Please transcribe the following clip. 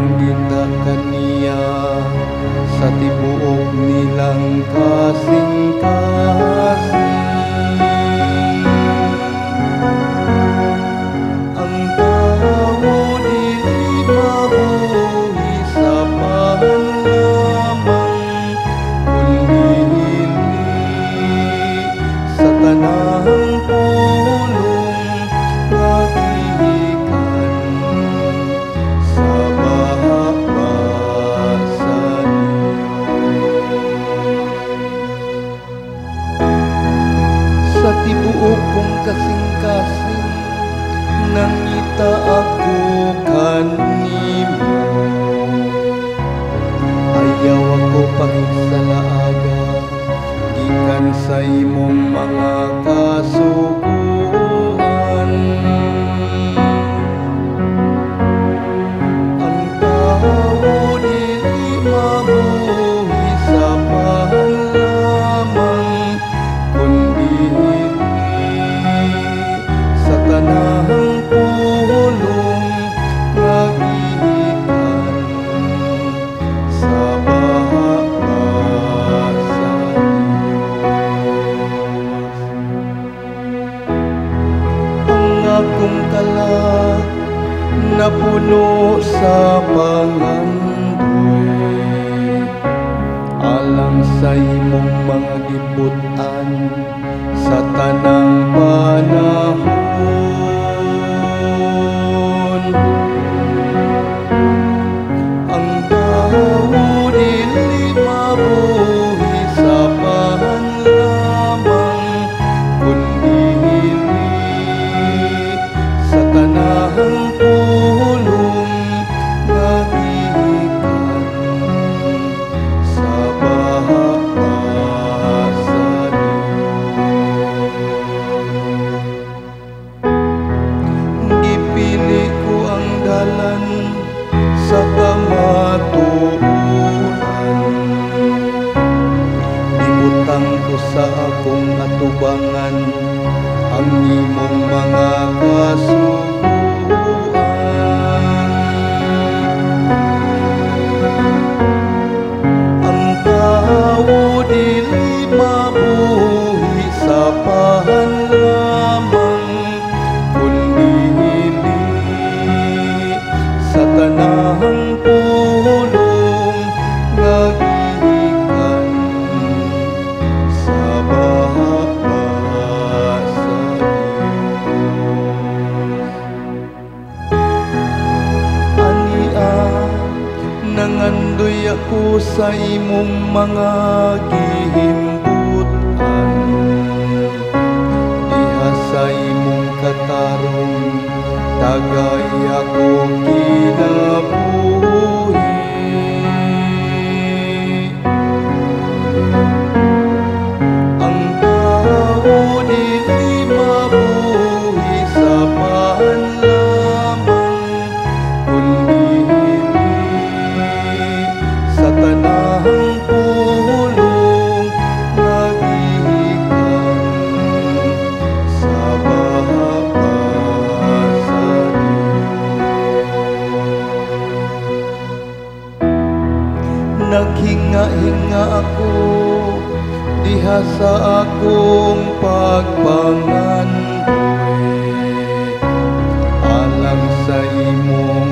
nanggita kaniya sa tibuok nilang kasing-kasing. Ang tao dili mabuhi sa panlamang, kundi sa tanang pulong nga gikan sa bahasan sa tibuok kong kasing-kasing. Nangita ako kanimo, ayaw ako pakisalaaga gikan sa imong mga kasuguan. Ang tao dili mabuhi sa panlamang, kundi sa tanang pulong nga gikan sa bahasan. Ang akong kalag napuno sa pangandoy, alang sa imong mga giputan sa tanang panahon. Ang tao dili mabuhi sa panlamang, kundi sa tanang pulong nga gikan sa bahasan. Gipili ko ang dalan sa kamatuoran, ibutang ko sa akong atubangan ang imong mga kasuguan. Ang tao dili mabuhi sa panlamang, kundi sa tanang pulong nga gikan sa bahasan. Ania nangandoy ako sa imong mga gihimbutan, diha sa imong katarong tagay ako kinabuhi. Ang tao dili mabuhi sa panlamang, kundi sa tanang pulong nga gikan sa bahasan. Naghinga-hinga ako diha sa akong pagpangandoy, alang sa imo